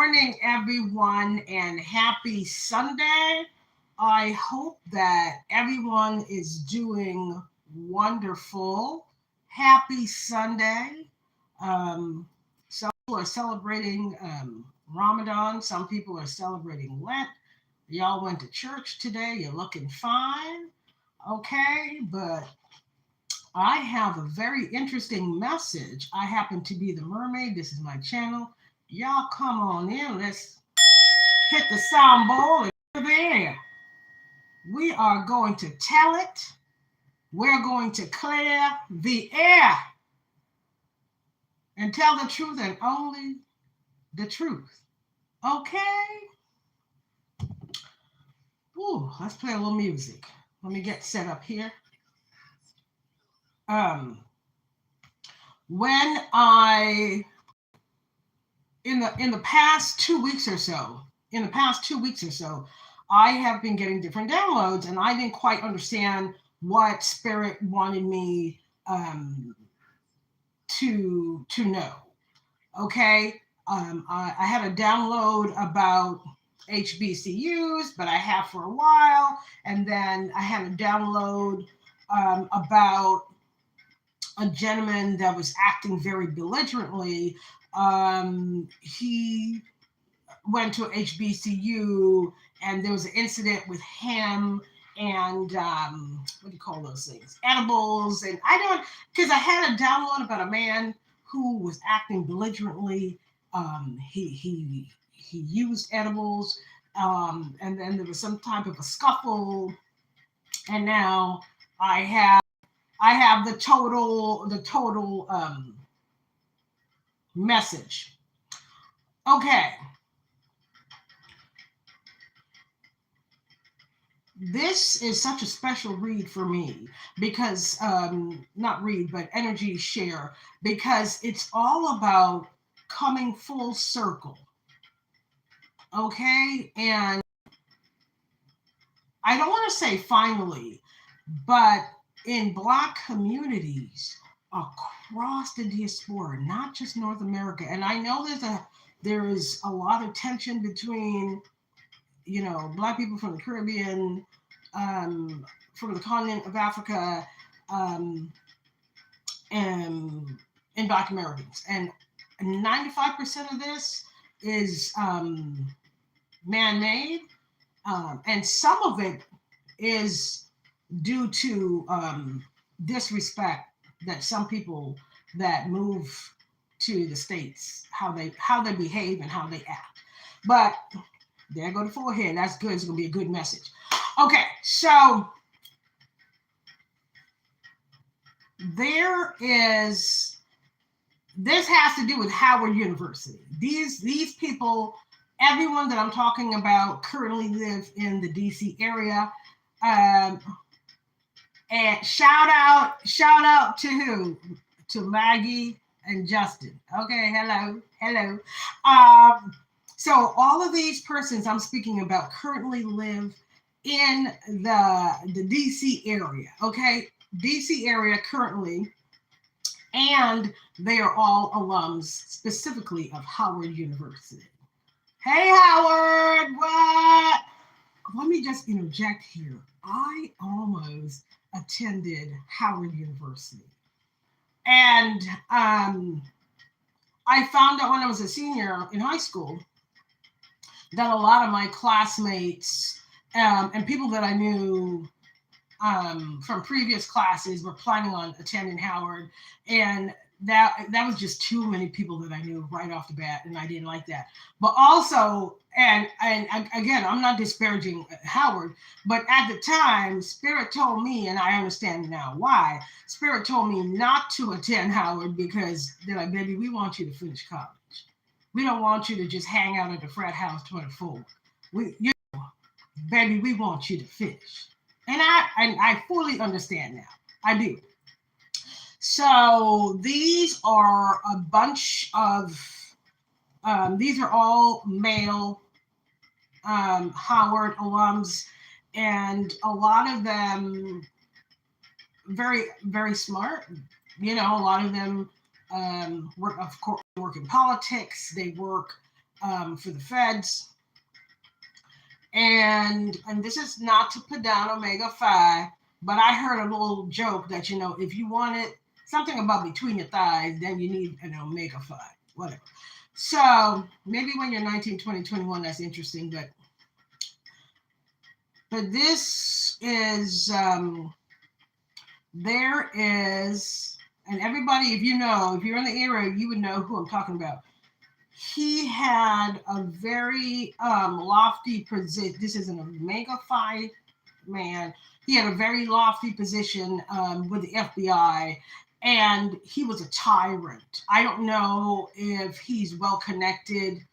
morning, everyone, and happy Sunday. I hope that everyone is doing wonderful. Happy Sunday. Some people are celebrating Ramadan, some people are celebrating Lent. Y'all went to church today, you're looking fine. Okay, but I have a very interesting message. I happen to be the Mermaid. This is my channel. Y'all come on in. Let's hit the sound bowl and over there. We are going to tell it. We're going to clear the air and tell the truth and only the truth. Okay? Ooh, let's play a little music. Let me get set up here. When I in the past 2 weeks or so, I have been getting different downloads, and I didn't quite understand what Spirit wanted me to know. Okay, I had a download about HBCUs, but I have for a while, and then I had a download about a gentleman that was acting very belligerently. He went to HBCU, and there was an incident with him and what do you call those things? Edibles. And I don't, because I had a download about a man who was acting belligerently. He used edibles, and then there was some type of a scuffle, and now I have the total message. Okay. This is such a special read for me because, not read, but energy share, because it's all about coming full circle. Okay. And I don't want to say finally, but in Black communities across the diaspora, not just North America. And I know there is a lot of tension between, Black people from the Caribbean, from the continent of Africa, and Black Americans. And 95% of this is man-made, and some of it is due to disrespect that some people that move to the States, how they behave and how they act. But there go the forehead. That's good. It's going to be a good message. Okay, so this has to do with Howard University. These people, everyone that I'm talking about currently live in the DC area. And shout out to who? To Maggie and Justin. Okay, hello. So all of these persons I'm speaking about currently live in the DC area. Okay, DC area currently, and they are all alums specifically of Howard University. Hey Howard, what? Let me just interject here. I almost attended Howard University. And I found out when I was a senior in high school that a lot of my classmates and people that I knew from previous classes were planning on attending Howard. And that was just too many people that I knew right off the bat, and I didn't like that. But also, and again, I'm not disparaging Howard, but at the time, Spirit told me, and I understand now why, Spirit told me not to attend Howard because they're like, baby, we want you to finish college. We don't want you to just hang out at the frat house 24. Baby, we want you to finish. And I fully understand now. I do. So these are a bunch of, these are all male Howard alums, and a lot of them very, very smart. A lot of them work in politics. They work for the feds. And this is not to put down Omega Phi, but I heard a little joke that, if you wanted something about between your thighs, then you need an Omega Phi, whatever. So maybe when you're 19, 20, 21, that's interesting. But this is, there is, and everybody, if you're in the area, you would know who I'm talking about. He had a very lofty position. This is an Omega Phi man. He had a very lofty position with the FBI, and he was a tyrant. I don't know if he's well connected,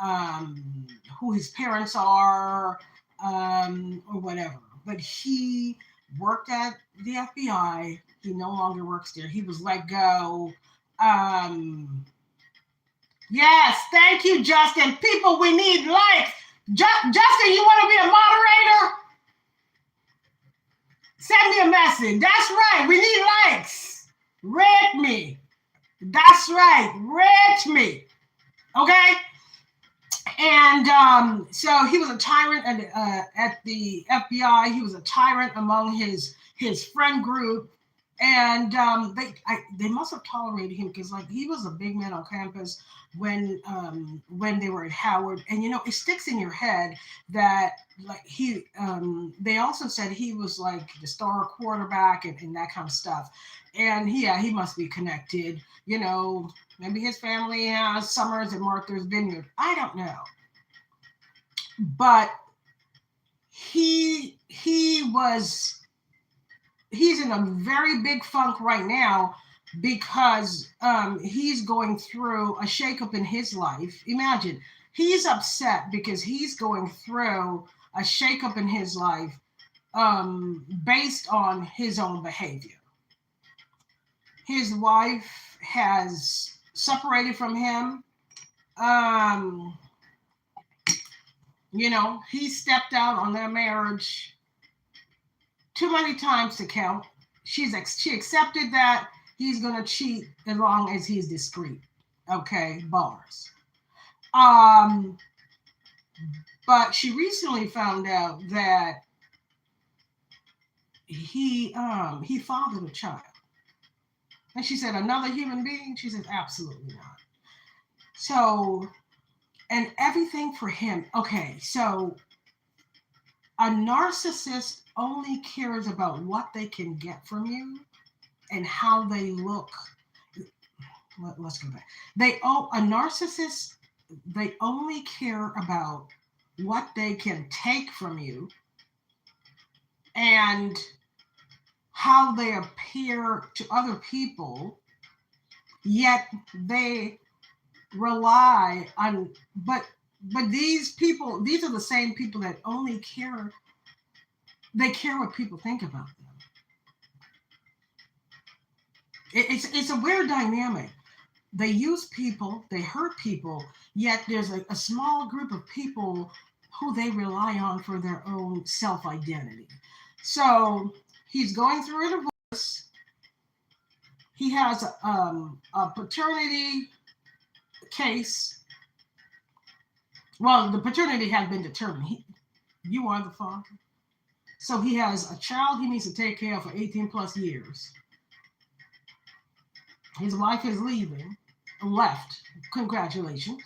who his parents are, or whatever. But he worked at the FBI. He no longer works there. He was let go. Yes, thank you, Justin. People, we need likes. Justin, you want to be a moderator? Send me a message. That's right. We need likes. Rate me. That's right. Rate me. Okay? And so he was a tyrant at the FBI. He was a tyrant among his friend group. And they must have tolerated him because he was a big man on campus when they were at Howard. And it sticks in your head that they also said he was like the star quarterback and that kind of stuff. And he must be connected. Maybe his family has summers at Martha's Vineyard. I don't know. But he's in a very big funk right now because he's going through a shakeup in his life. Imagine, he's upset because he's going through a shakeup in his life based on his own behavior. His wife has separated from him. He stepped out on their marriage too many times to count. She accepted that he's going to cheat as long as he's discreet. Okay, bars. But she recently found out that he fathered a child. And she said, another human being? She said, absolutely not. So, and everything for him. Okay, so a narcissist only cares about what they can get from you and how they look. Let's go back. A narcissist, they only care about what they can take from you and how they appear to other people, yet they rely on, but these people, these are the same people that only care, they care what people think about them. It's a weird dynamic. They use people, they hurt people, yet there's a small group of people who they rely on for their own self-identity. So he's going through a divorce. He has a paternity case. Well, the paternity has been determined. You are the father. So he has a child he needs to take care of for 18 plus years. His wife is left. Congratulations.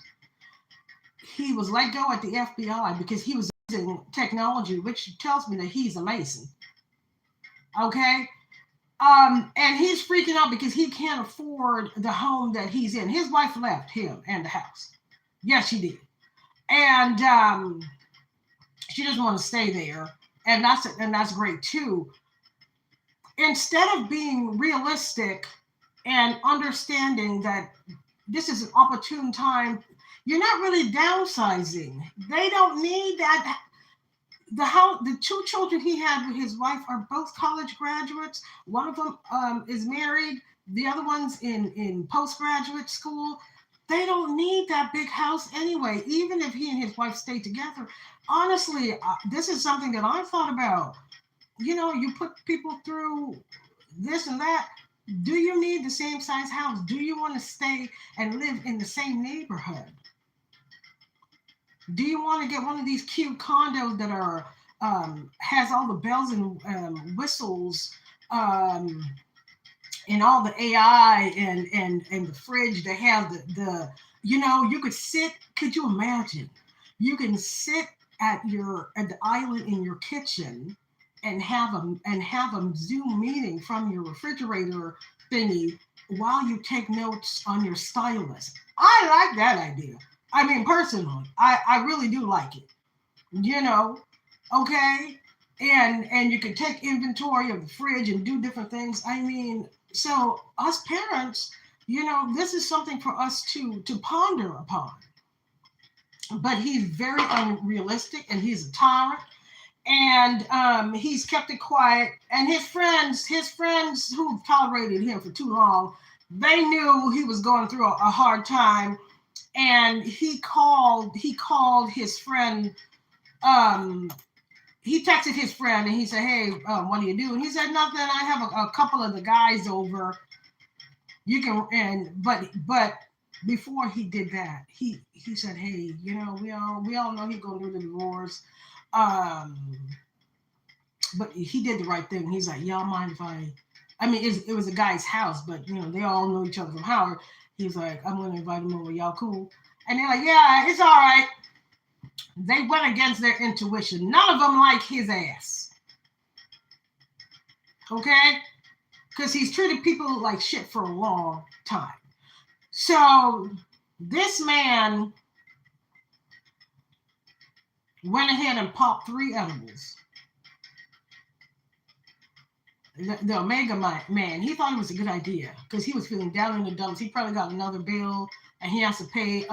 He was let go at the FBI because he was using technology, which tells me that he's a Mason. Okay? And he's freaking out because he can't afford the home that he's in. His wife left him and the house. Yes, she did. And she doesn't want to stay there. And that's great too. Instead of being realistic and understanding that this is an opportune time, you're not really downsizing. They don't need that. The two children he had with his wife are both college graduates. One of them is married. The other one's in postgraduate school. They don't need that big house anyway, even if he and his wife stay together. Honestly, this is something that I thought about. You put people through this and that. Do you need the same size house? Do you want to stay and live in the same neighborhood? Do you want to get one of these cute condos that are has all the bells and whistles, um, and all the AI and the fridge that have the you could sit. Could you imagine? You can sit at the island in your kitchen and have a Zoom meeting from your refrigerator thingy while you take notes on your stylus. I like that idea. I mean, personally, I really do like it. You know, okay, and you can take inventory of the fridge and do different things. I mean, so us parents, this is something for us to ponder upon. But he's very unrealistic and he's a tyrant, and he's kept it quiet. And his friends who tolerated him for too long, they knew he was going through a hard time, and he called his friend. um he texted his friend and he said, "Hey, what do you do?" And he said, "Nothing. I have a couple of the guys over. You can." And but before he did that, he said, "Hey, we all know he's going through the divorce." Um, but he did the right thing. He's like, "Y'all mind if I?" I mean, it was a guy's house, but they all know each other from Howard. He's like, "I'm going to invite him over. Y'all cool?" And they're like, "Yeah, it's all right." They went against their intuition. None of them like his ass. Okay? Because he's treated people like shit for a long time. So this man went ahead and popped 3 edibles. The Omega man, he thought it was a good idea because he was feeling down in the dumps. He probably got another bill, and he has to pay.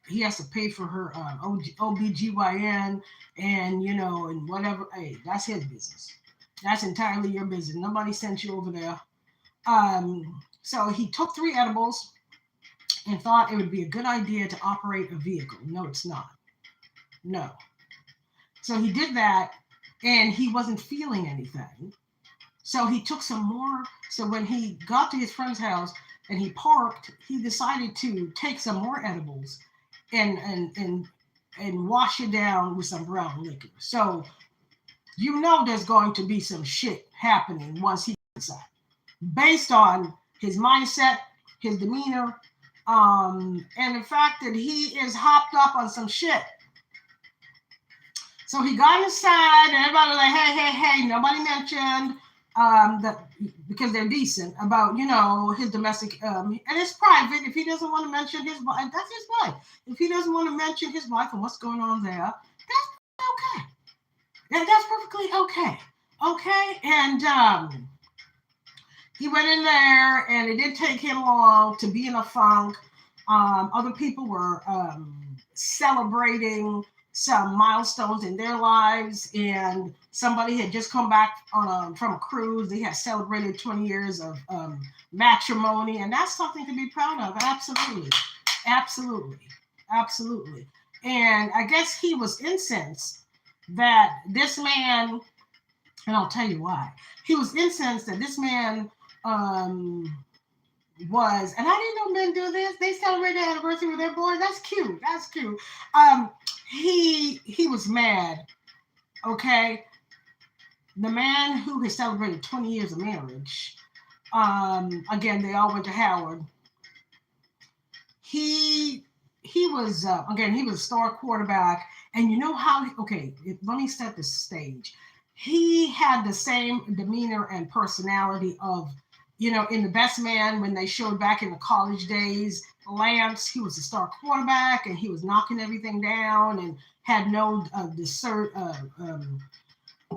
He has to pay for her OBGYN and whatever. Hey, that's his business. That's entirely your business. Nobody sent you over there. So he took 3 edibles and thought it would be a good idea to operate a vehicle. No, it's not. No. So he did that, and he wasn't feeling anything. So he took some more. So when he got to his friend's house and he parked, he decided to take some more edibles and wash it down with some brown liquor. So there's going to be some shit happening once he gets out, based on his mindset, his demeanor, and the fact that he is hopped up on some shit. So he got inside, and everybody was like, hey, nobody mentioned that, because they're decent, about his domestic, and it's private. If he doesn't want to mention his wife, that's his wife. If he doesn't want to mention his wife and what's going on there, that's okay. That's perfectly okay. Okay, and he went in there, and it didn't take him long to be in a funk. Other people were celebrating some milestones in their lives, and somebody had just come back from a cruise. They had celebrated 20 years of matrimony, and that's something to be proud of. Absolutely, absolutely, absolutely. And I guess he was incensed that this man, and I'll tell you why. He was incensed that this man was, and I didn't know men do this. They celebrate their anniversary with their boys. That's cute. That's cute. He was mad. Okay, the man who has celebrated 20 years of marriage. Again, they all went to Howard. He was again. He was a star quarterback, and you know how? Okay, let me set the stage. He had the same demeanor and personality of, in The Best Man, when they showed back in the college days, Lance. He was a star quarterback, and he was knocking everything down and had no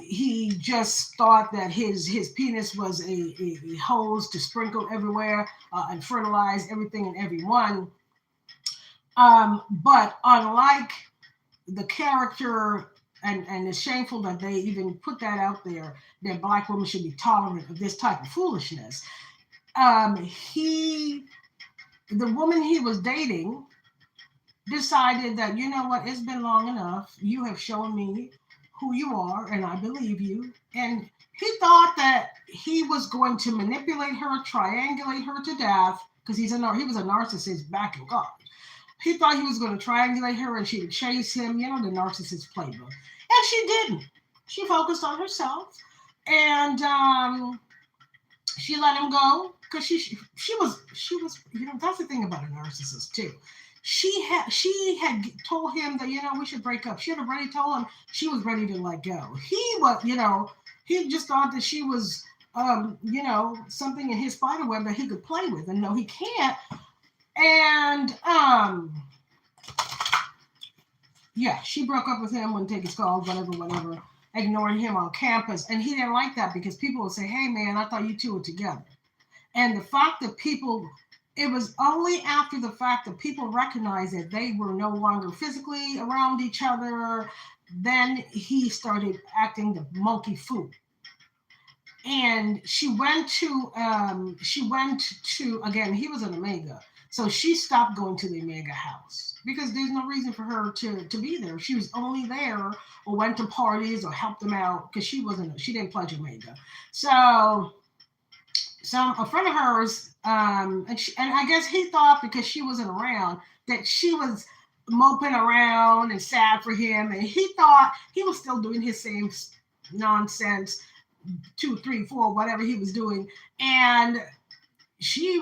he just thought that his penis was a hose to sprinkle everywhere and fertilize everything and everyone. But unlike the character, and it's shameful that they even put that out there, that Black women should be tolerant of this type of foolishness. The woman he was dating decided that, you know what, it's been long enough. You have shown me who you are, and I believe you. And he thought that he was going to manipulate her, triangulate her to death, because he was a narcissist back in college. He thought he was going to triangulate her and she would chase him, the narcissist playbook. And she didn't. She focused on herself. And she let him go because she was that's the thing about a narcissist too. She had told him that we should break up. She had already told him she was ready to let go. He just thought that she was something in his spider web that he could play with, and no, he can't. And yeah, she broke up with him, wouldn't take his calls, whatever, ignoring him on campus. And he didn't like that because people would say, hey man, I thought you two were together. And the fact that it was only after the fact that people recognized that they were no longer physically around each other, then he started acting the monkey fool. And she went to, again, he was an Omega. So she stopped going to the Omega house because there's no reason for her to be there. She was only there or went to parties or helped them out because she didn't pledge Omega. So a friend of hers, and I guess he thought because she wasn't around that she was moping around and sad for him. And he thought he was still doing his same nonsense, 2, 3, 4, whatever he was doing. And she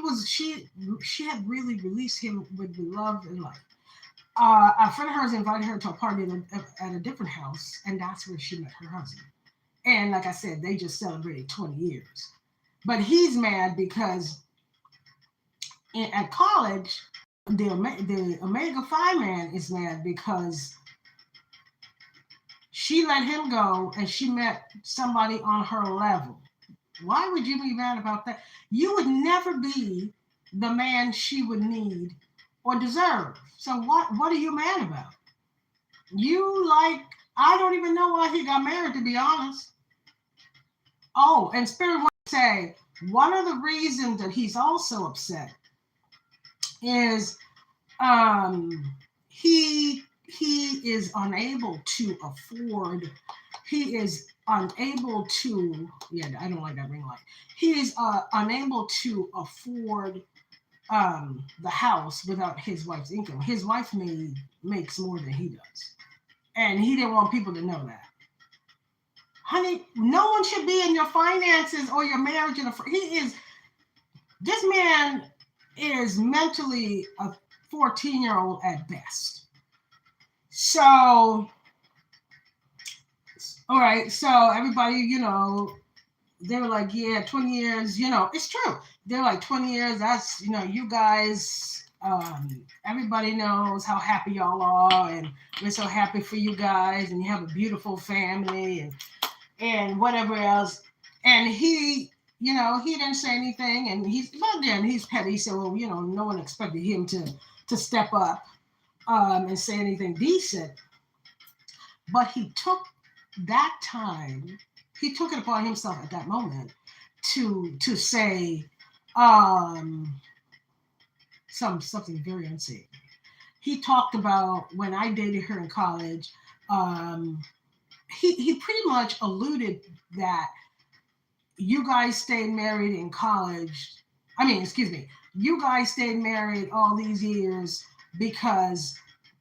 had really released him with love and life. A friend of hers invited her to a party at a different house, and that's where she met her husband. And like I said, they just celebrated 20 years. But he's mad because at college, the Omega Phi man is mad because she let him go and she met somebody on her level. Why would you be mad about that? You would never be the man she would need or deserve. So what are you mad about? I don't even know why he got married, to be honest. Oh, and Spirit wants to say, one of the reasons that he's also upset is he is unable to afford, I don't like that ring light. He is unable to afford the house without his wife's income. His wife makes more than he does. And he didn't want people to know that. Honey, no one should be in your finances or your marriage. This man is mentally a 14-year-old at best. So, all right, so everybody, they were like, yeah, 20 years, it's true. They're like 20 years, that's, you guys, everybody knows how happy y'all are, and we're so happy for you guys, and you have a beautiful family, and whatever else. And he, he didn't say anything, and he's petty, so, no one expected him to step up and say anything decent. But he took that time, he took it upon himself at that moment to say something very unsavory. He talked about when I dated her in college. He pretty much alluded that you guys stayed married in college. You guys stayed married all these years because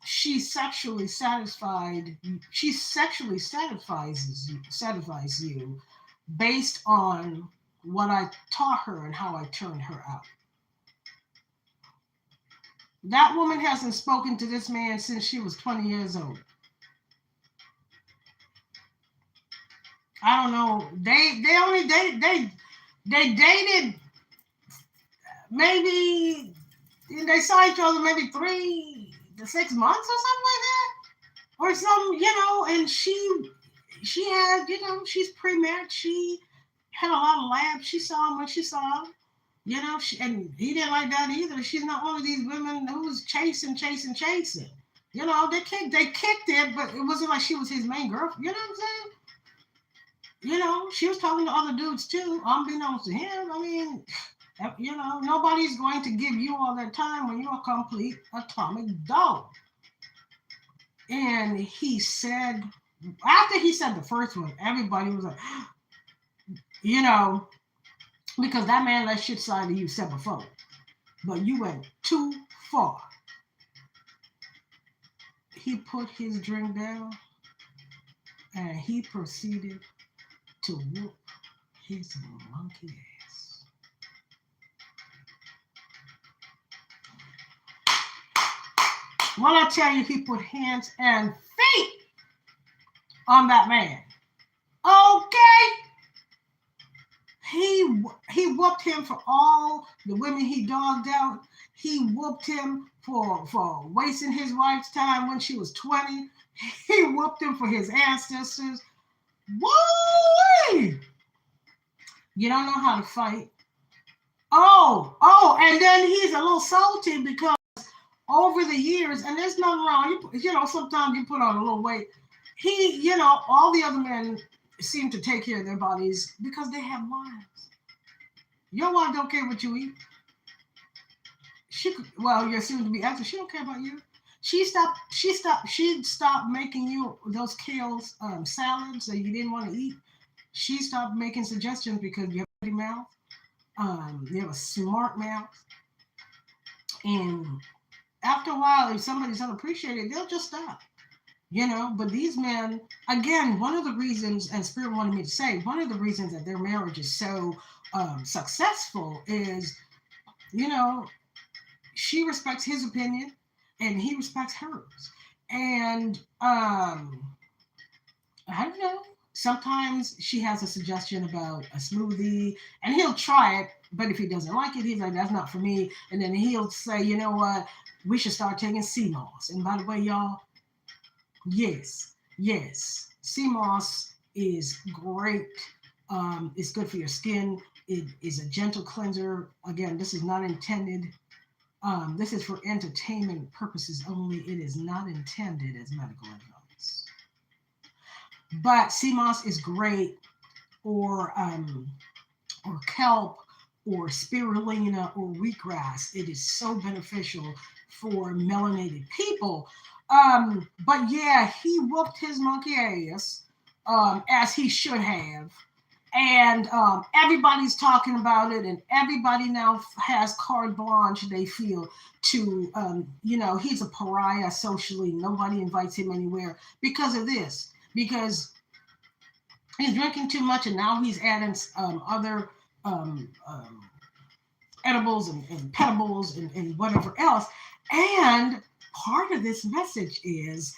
she sexually satisfies you based on what I taught her and how I turned her out. That woman hasn't spoken to this man since she was 20 years old. I don't know. They dated maybe, they saw each other maybe 3 to 6 months or something like that, or some, and she had, she's pre-med. She had a lot of laughs. She saw him when she saw him, and he didn't like that either. She's not one of these women who's chasing. They kicked it, but it wasn't like she was his main girlfriend. You know what I'm saying? She was talking to other dudes too, unbeknownst to him. Nobody's going to give you all that time when you're a complete atomic dog. And he said, after he said the first one, everybody was like, because that man let shit slide to you 7-4. But you went too far. he put his drink down and he proceeded to whoop his monkey ass. When I tell you, he put hands and feet on that man. Okay. He whooped him for all the women he dogged out. He whooped him for wasting his wife's time when she was 20. He whooped him for his ancestors. Woo! You don't know how to fight. Oh, and then he's a little salty because over the years, and there's nothing wrong, you know, sometimes you put on a little weight. He, you know, all the other men seem to take care of their bodies because they have wives. Your wife don't care what you eat. You're soon to be active. She don't care about you. She stopped making you those kale salads that you didn't want to eat. She stopped making suggestions because you have a pretty mouth. You have a smart mouth. And after a while, if somebody's unappreciated, they'll just stop. You know, but these men, again, one of the reasons, and Spirit wanted me to say, one of the reasons that their marriage is so successful is, you know, she respects his opinion and he respects hers. And I don't know, sometimes she has a suggestion about a smoothie and he'll try it, but if he doesn't like it, he's like, that's not for me. And then he'll say, you know what, we should start taking sea moss. And by the way, y'all, yes, sea moss is great. It's good for your skin. It is a gentle cleanser. Again, this is not intended. This is for entertainment purposes only. It is not intended as medical advice. But sea moss is great, or kelp, or spirulina, or wheatgrass. It is so beneficial for melanated people. But yeah, he whooped his monkey ass, as he should have. And everybody's talking about it, and everybody now has carte blanche, they feel, to, you know, he's a pariah socially. Nobody invites him anywhere because of this, because he's drinking too much, and now he's adding other edibles and petables and whatever else. And part of this message is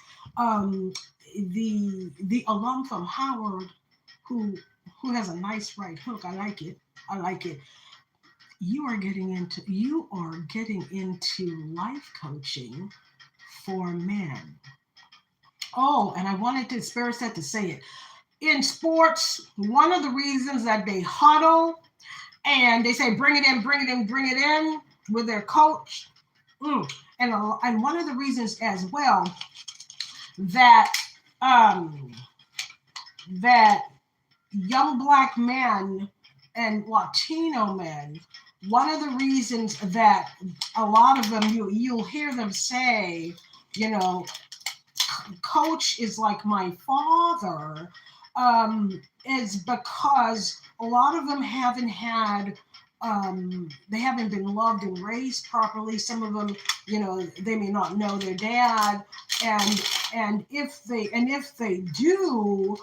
the alum from Howard who has a nice right hook. I like it. You are getting into life coaching for men. Oh, and I wanted to Spirit said to say it. In sports, one of the reasons that they huddle and they say bring it in with their coach. And one of the reasons as well that that young Black men and Latino men, one of the reasons that a lot of them, you'll hear them say, you know, coach is like my father, is because a lot of them haven't had, they haven't been loved and raised properly. Some of them, you know, they may not know their dad, and if they do,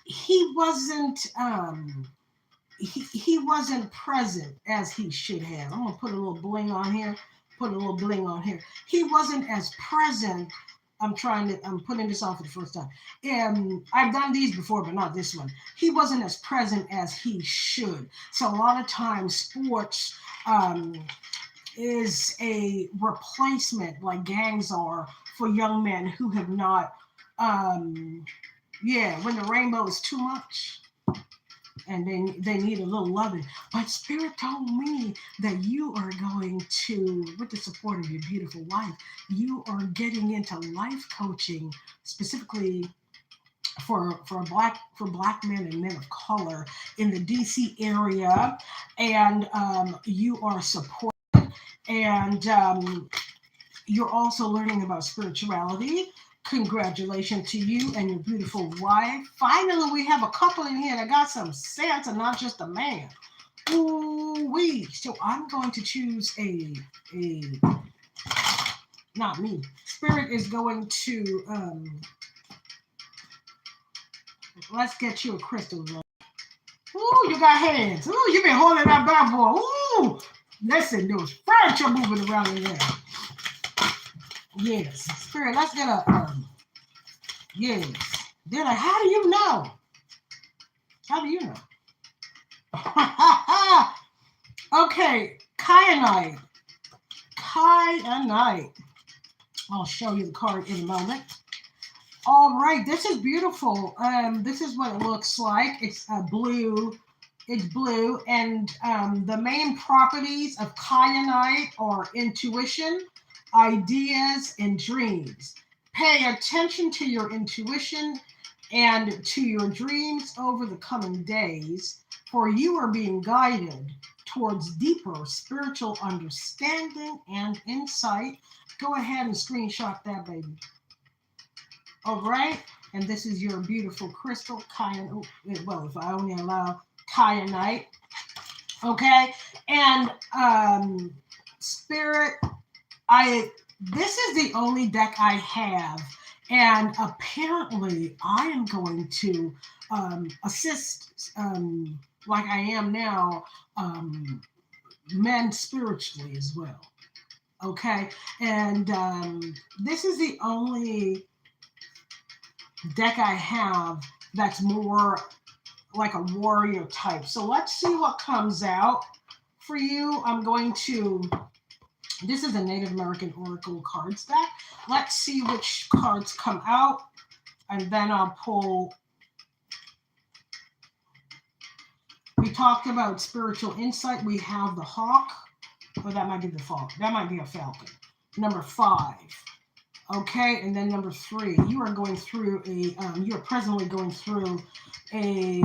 he wasn't present as he should have. I'm gonna put a little bling on here. He wasn't as present. I'm putting this on for the first time. And I've done these before, but not this one. He wasn't as present as he should. So a lot of times sports is a replacement, like gangs are, for young men who have not, when the rainbow is too much, and then they need a little loving. But Spirit told me that you are going to, with the support of your beautiful wife, you are getting into life coaching specifically for black men and men of color in the DC area, and you are supported, and you're also learning about spirituality. Congratulations to you and your beautiful wife. Finally, we have a couple in here that got some sense and not just a man. Ooh-wee. So I'm going to choose a not me. Spirit is going to, let's get you a crystal. Ooh, you got hands. Ooh, you been holding that bad boy. Ooh, listen, there's furniture moving around in there. Yes, Spirit, let's get a, yes. They're like, how do you know? How do you know? Okay, kyanite. Kyanite. I'll show you the card in a moment. All right, this is beautiful. This is what it looks like. It's blue. It's blue, and the main properties of kyanite are intuition, ideas, and dreams. Pay attention to your intuition and to your dreams over the coming days, for you are being guided towards deeper spiritual understanding and insight. Go ahead and screenshot that, baby. All right, and this is your beautiful crystal, kyanite. Well, if I only allow kyanite, okay, and Spirit, this is the only deck I have, and apparently I am going to assist, like I am now, men spiritually as well, okay, and this is the only deck I have that's more like a warrior type. So let's see what comes out for you. I'm going to, this is a Native American Oracle cards deck. Let's see which cards come out, and then I'll pull. We talked about spiritual insight. We have the hawk, or that might be the falcon. That might be a falcon. Number 5. Okay, and then number 3, you are going through you are presently going through a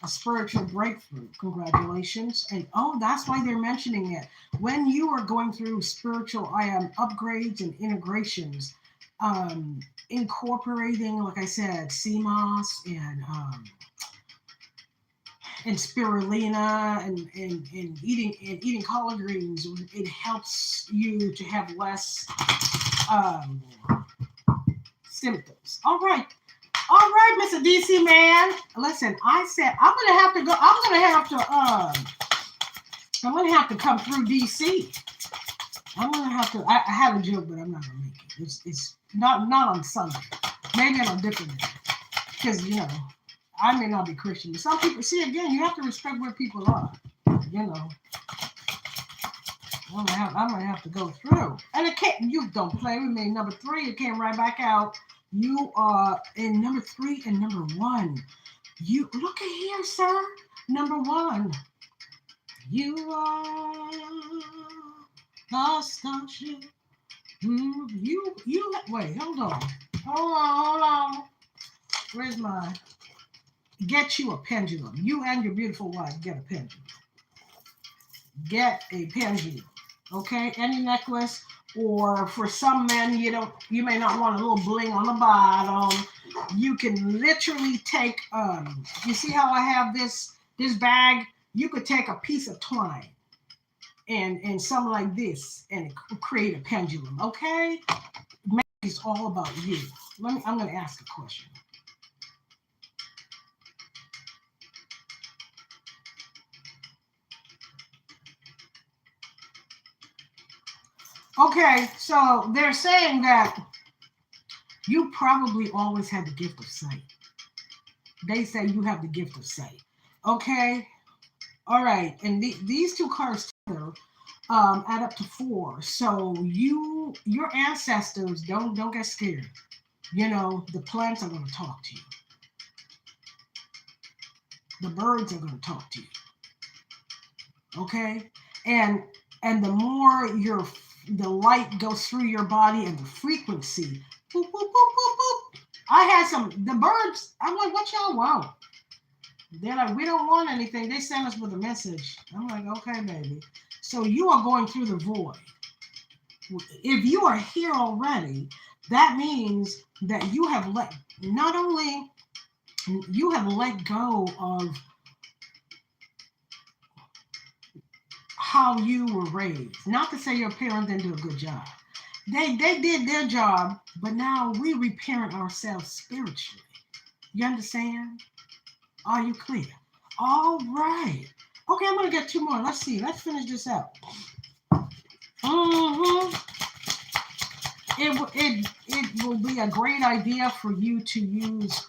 spiritual breakthrough. Congratulations. And that's why they're mentioning it. When you are going through spiritual upgrades and integrations, incorporating, like I said, CMOS and spirulina and eating collard greens, it helps you to have less symptoms. All right, Mr. DC man. Listen, I said I'm gonna have to go. I'm gonna have to come through DC. I'm gonna have to. I had a joke, but I'm not gonna make it. It's not on Sunday. Maybe on a different day, because I may not be Christian, but some people, see, again, you have to respect where people are. I'm gonna have to go through. And you don't play with me. Number 3, it came right back out. You are in number 3 and number 1. You look at here, sir. Number 1. You are the starship. You wait, hold on. Where's my? Get you a pendulum. You and your beautiful wife get a pendulum. Get a pendulum. Okay? Any necklace, or for some men, you may not want a little bling on the bottom. You can literally take you see how I have this bag? You could take a piece of twine and something like this and create a pendulum. Okay? It's all about you. I'm gonna ask a question. Okay, so they're saying that you probably always had the gift of sight. They say you have the gift of sight. Okay, all right, and these 2 cards together add up to 4. So your ancestors, don't get scared. The plants are going to talk to you. The birds are going to talk to you. Okay, and the more the light goes through your body and the frequency, boop, boop, boop, boop, boop. I had the birds, I'm like, what y'all want? They're like, we don't want anything. They sent us with a message. I'm like, okay, baby. So you are going through the void. If you are here already, that means that you have let go of how you were raised. Not to say your parents didn't do a good job. They did their job, but now we reparent ourselves spiritually. You understand? Are you clear? All right. Okay, I'm going to get two more. Let's see. Let's finish this out. Mm-hmm. It will be a great idea for you to use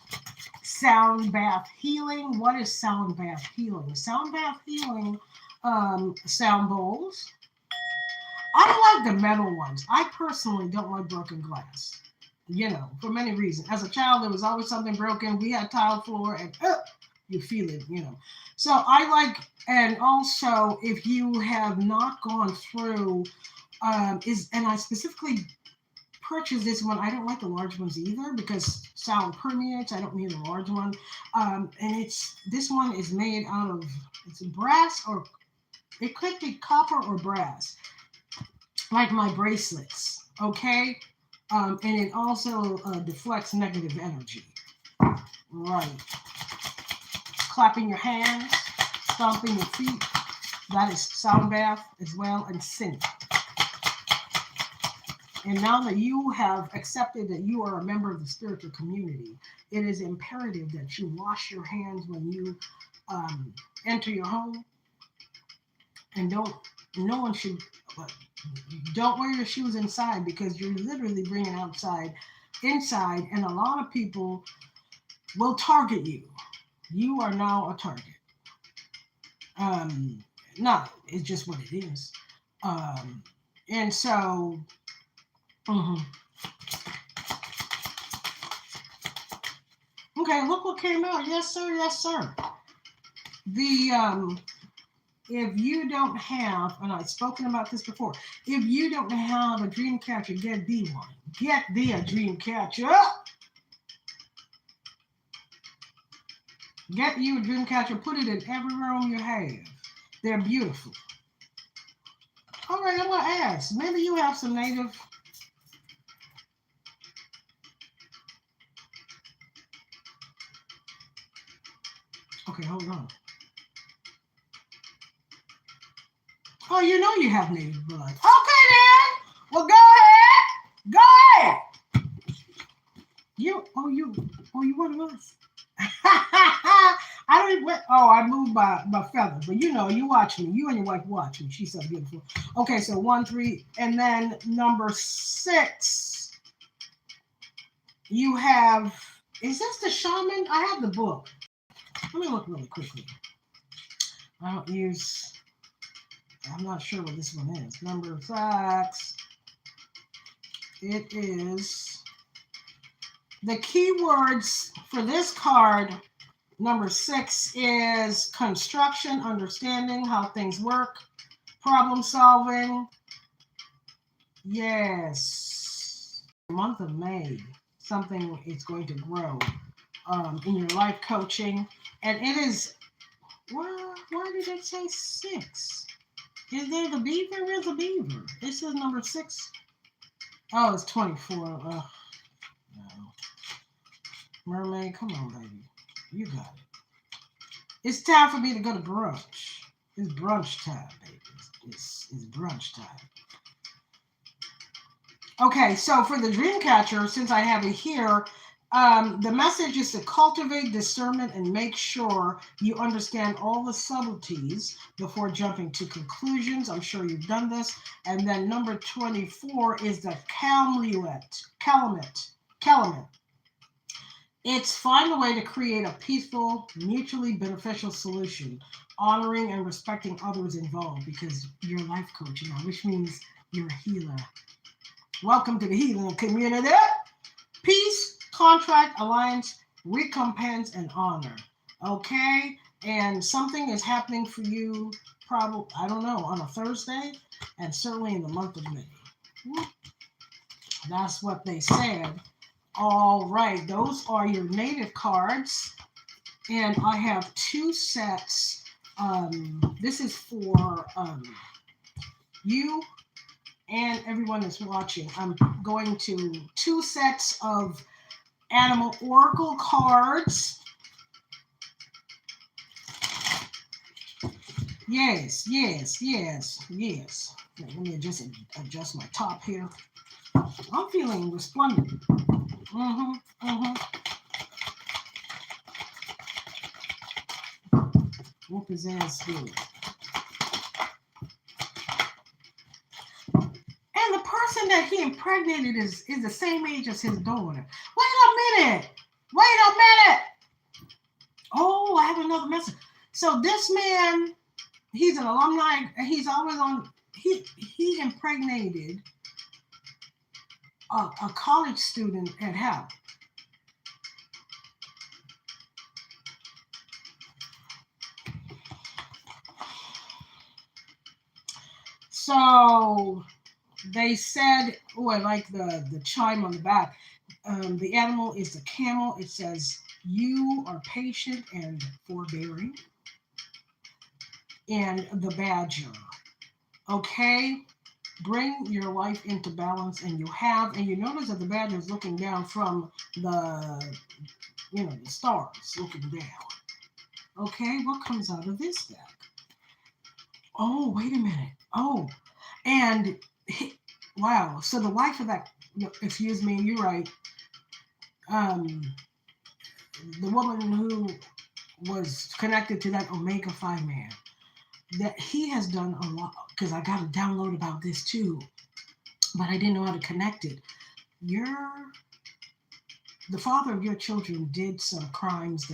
sound bath healing. What is sound bath healing? Sound bath healing, sound bowls. I like the metal ones. I personally don't like broken glass. For many reasons. As a child, there was always something broken. We had tile floor, and you feel it. So I like, and also if you have not gone through, and I specifically purchased this one. I don't like the large ones either because sound permeates. I don't need a large one. And this one is made out of, it's brass, or it could be copper or brass, like my bracelets. Okay. And it also deflects negative energy. Right. Clapping your hands, stomping your feet. That is sound bath as well, and singing. And now that you have accepted that you are a member of the spiritual community, it is imperative that you wash your hands when you enter your home. And don't wear your shoes inside, because you're literally bringing inside, and a lot of people will target you. You are now a target. It's just what it is. And so, okay, look what came out. Yes, sir. Yes, sir. If you don't have, and I've spoken about this before, if you don't have a dream catcher, get thee one. Get thee a dream catcher. Get you a dream catcher. Put it in every room you have. They're beautiful. All right, I'm going to ask. Maybe you have some native. Okay, hold on. Oh, you have native blood. Okay, then. Well, go ahead. Go ahead. You one of us. I moved my feathers, but you watch me. You and your wife watch me. She's so beautiful. Okay, so 1, 3, and then number 6. You have, is this the Shaman? I have the book. Let me look really quickly. I'm not sure what this one is. Number 6. It is the keywords for this card. Number 6 is construction, understanding how things work, problem solving. Yes. Month of May, something is going to grow in your life coaching. And it is, why did it say 6? Is there the beaver? Where's the beaver? It says number 6. Oh, it's 24. No. Mermaid, come on, baby. You got it. It's time for me to go to brunch. It's brunch time, baby. It's brunch time. Okay, so for the dream catcher, since I have it here, the message is to cultivate discernment and make sure you understand all the subtleties before jumping to conclusions. I'm sure you've done this. And then number 24 is the calumet. It's find a way to create a peaceful, mutually beneficial solution, honoring and respecting others involved, because you're a life coach now, which means you're a healer. Welcome to the healing community. Peace, contract, alliance, recompense, and honor. Okay? And something is happening for you, probably, I don't know, on a Thursday, and certainly in the month of May. That's what they said. All right, those are your native cards. And I have 2 sets. This is for you and everyone that's watching. I'm going to 2 sets of animal oracle cards. Yes, yes, yes, yes. Let me just adjust my top here. I'm feeling resplendent. Mm-hmm. Mm-hmm. What is that doing? And the person that he impregnated is the same age as his daughter. Wait a minute. Wait a minute. Oh, I have another message. So this man, he's an alumni. He's always on. He impregnated a college student at Howard. So they said, oh, I like the chime on the back. The animal is the camel. It says, you are patient and forbearing. And the badger. Okay, bring your life into balance, and you have. And you notice that the badger is looking down from the stars, looking down. Okay, what comes out of this deck? Oh, wait a minute. Oh, and wow. So the wife of that, excuse me, you're right. Um, the woman who was connected to that Omega 5 man, that he has done a lot, because I got to download about this too, but I didn't know how to connect it. The father of your children did some crimes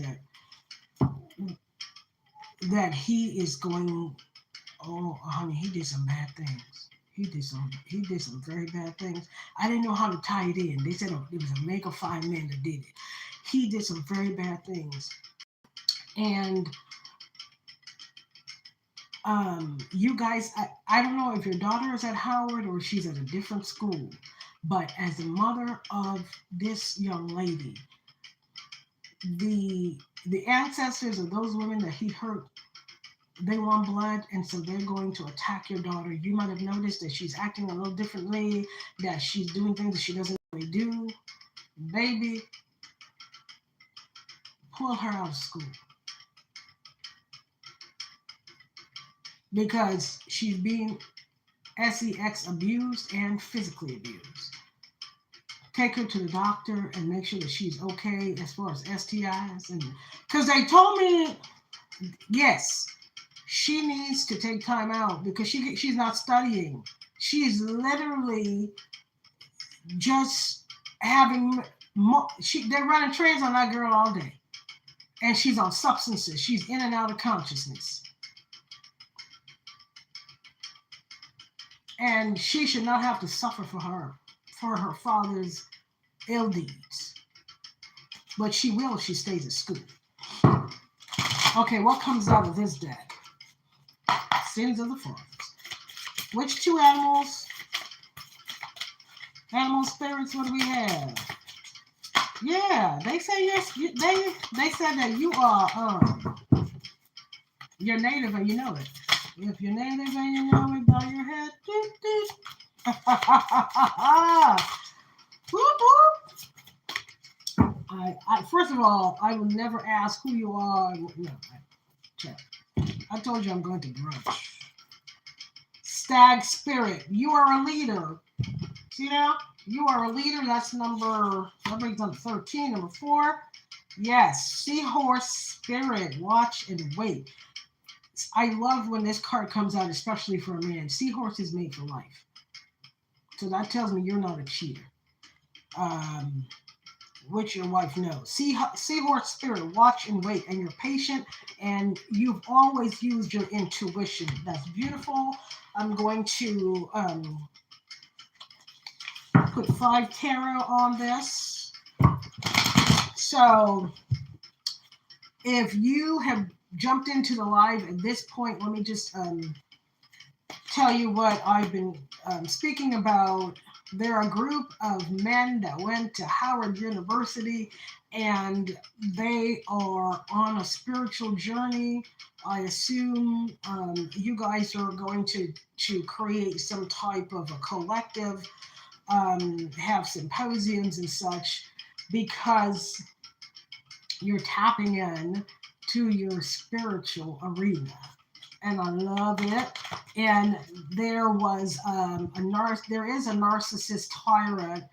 that he is going. Oh, honey, he did some bad things. He did some very bad things. I didn't know how to tie it in. They said it was a Omega 5 man that did it. He did some very bad things. And you guys, I don't know if your daughter is at Howard or she's at a different school, but as the mother of this young lady, the ancestors of those women that he hurt, they want blood, and so they're going to attack your daughter. You might have noticed that she's acting a little differently, that she's doing things that she doesn't really do. Baby, pull her out of school, because she's being sex abused and physically abused. Take her to the doctor and make sure that she's okay as far as STIs, and because they told me, yes, she needs to take time out because she's not studying. She's literally just having they're running trains on that girl all day, and she's on substances. She's in and out of consciousness, and she should not have to suffer for her father's ill deeds. But she will if she stays at school. Okay, what comes out of this deck? Sins of the Forest. Which two animals? Animal spirits, what do we have? Yeah, they say yes. They said that you are you're native and you know it. If you're native and you know it, bow your head. Whoop, whoop. I first of all, I will never ask who you are. No, I told you I'm going to brunch. Stag spirit, you are a leader. See that? You are a leader. That's number 13. Number 4. Yes, seahorse spirit. Watch and wait. I love when this card comes out, especially for a man. Seahorse is made for life. So that tells me you're not a cheater. Which your wife knows. Seahorse spirit, watch and wait, and you're patient, and you've always used your intuition. That's beautiful. I'm going to put 5 tarot on this. So if you have jumped into the live at this point, let me just tell you what I've been speaking about. They're a group of men that went to Howard University, and they are on a spiritual journey. I assume you guys are going to create some type of a collective, have symposiums and such, because you're tapping in to your spiritual arena. and I love it. And there was there is a narcissist tyrant.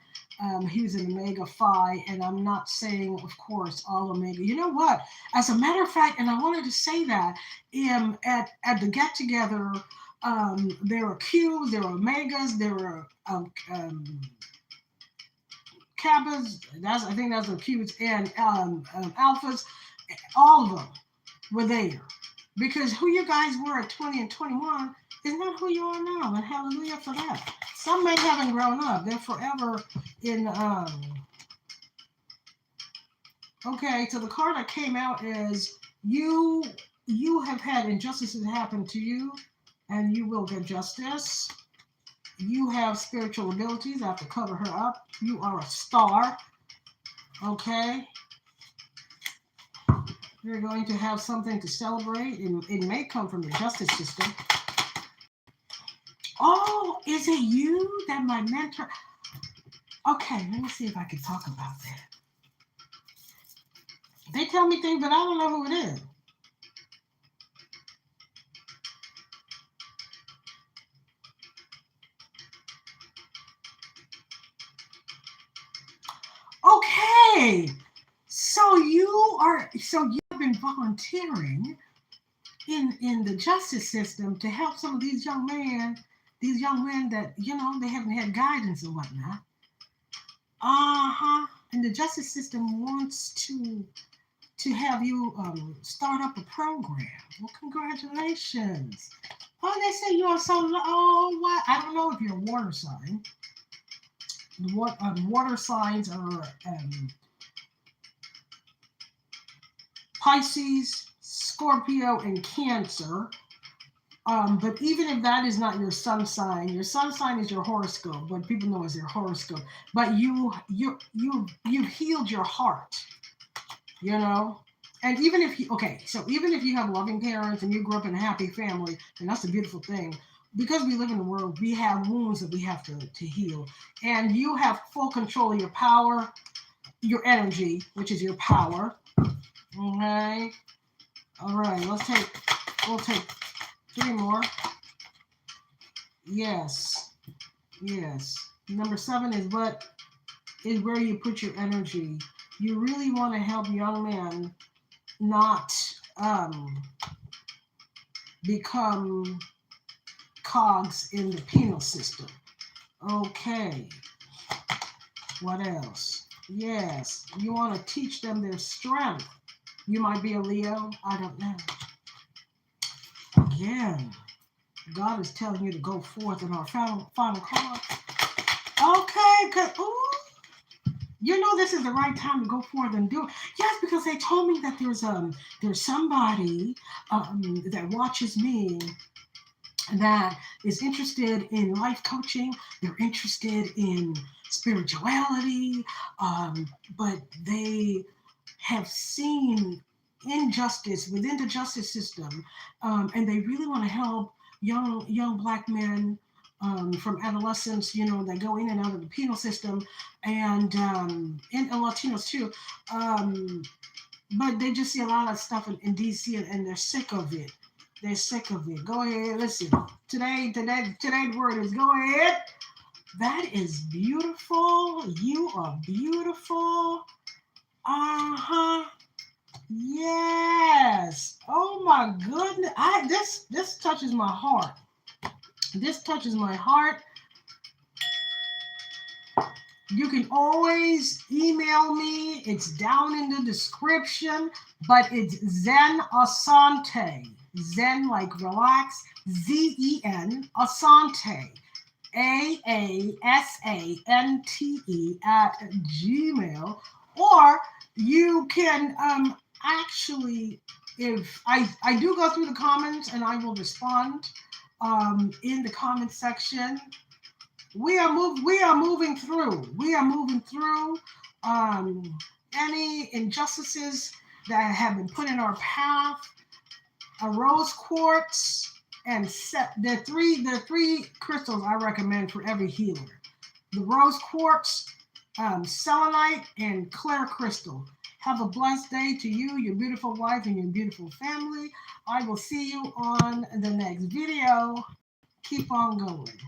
He's an Omega Phi, and I'm not saying, of course, all Omega. You know what? As a matter of fact, and I wanted to say that at the get together, there are Qs, there are Omegas, there are Kappas. I think that's the Qs and Alphas. All of them were there, because who you guys were at 20 and 21 is not who you are now, and hallelujah for that. Some men haven't grown up. They're forever in, okay, so the card that came out is you have had injustices happen to you, and you will get justice. You have spiritual abilities. I have to cover her up. You are a star, okay? You're going to have something to celebrate. It may come from the justice system. Oh, is it you that my mentor? Okay, let me see if I can talk about that. They tell me things, but I don't know who it is. Okay, so you've been volunteering in the justice system to help some of these young men that, they haven't had guidance and whatnot. And the justice system wants to have you start up a program. Well, congratulations. Oh, they say you are so low. Oh, what? I don't know if you're a water sign. Water signs are Pisces, Scorpio, and Cancer. But even if that is not your sun sign is your horoscope, what people know as your horoscope. But you've healed your heart, And even if you have loving parents and you grew up in a happy family, and that's a beautiful thing. Because we live in the world, we have wounds that we have to heal. And you have full control of your power, your energy, which is your power. Okay. All right, we'll take 3 more. Yes. Number 7 is where you put your energy. You really want to help young men not become cogs in the penal system. Okay. What else? Yes. You want to teach them their strength. You might be a Leo. I don't know. Again, God is telling you to go forth in our final card. Okay. This is the right time to go forth and do it. Yes, because they told me that there's somebody that watches me that is interested in life coaching. They're interested in spirituality, but they have seen injustice within the justice system, and they really want to help young Black men from adolescence, that go in and out of the penal system, and Latinos too. But they just see a lot of stuff in DC, and they're sick of it. They're sick of it. Go ahead, listen. Today's word is go ahead. That is beautiful. You are beautiful. Yes. Oh my goodness. This touches my heart. This touches my heart. You can always email me. It's down in the description, but it's Zen Aasante. Zen like relax. Zen Aasante. AASANTE @gmail. Or you can actually, if I do go through the comments and I will respond in the comment section. We are moving through any injustices that have been put in our path. A rose quartz and the three crystals I recommend for every healer: the rose quartz, selenite, and clear crystal. Have a blessed day to you, your beautiful wife, and your beautiful family. I will see you on the next video. Keep on going.